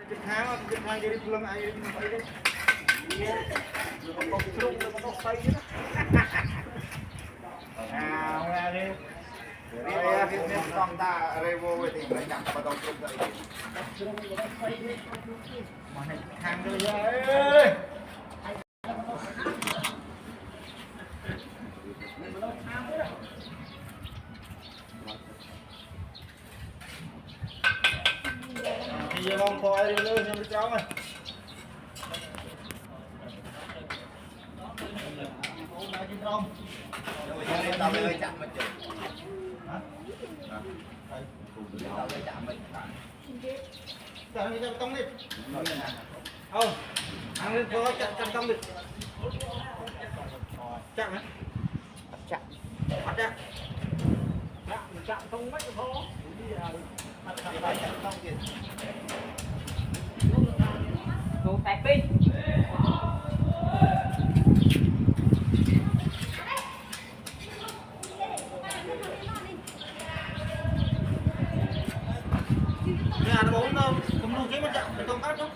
Chụp hàng jadi pulang air ini apa itu? Iya. Kok truk kok sai gitu. À, nghe đi. Rồi cái con ta revo thì phải nhập vào trong trục vậy. Mà này hàng đưa ra ơi. Thì giờ mong coi đi luôn cho cháu ơi. Tao mới chạm mình chừng. Hả? Tao mới chạm mình. Tao mới chạm tông đi. Không. Ăn lên có chạm tông đi. Chạm hả? Chạm. Bắt ra. Chạm tông mấy khó. Chạm tông kìa. Đồ tẹp pin. Nhà nó bóng đâu, không luôn cái mà chạm, không tắt đâu.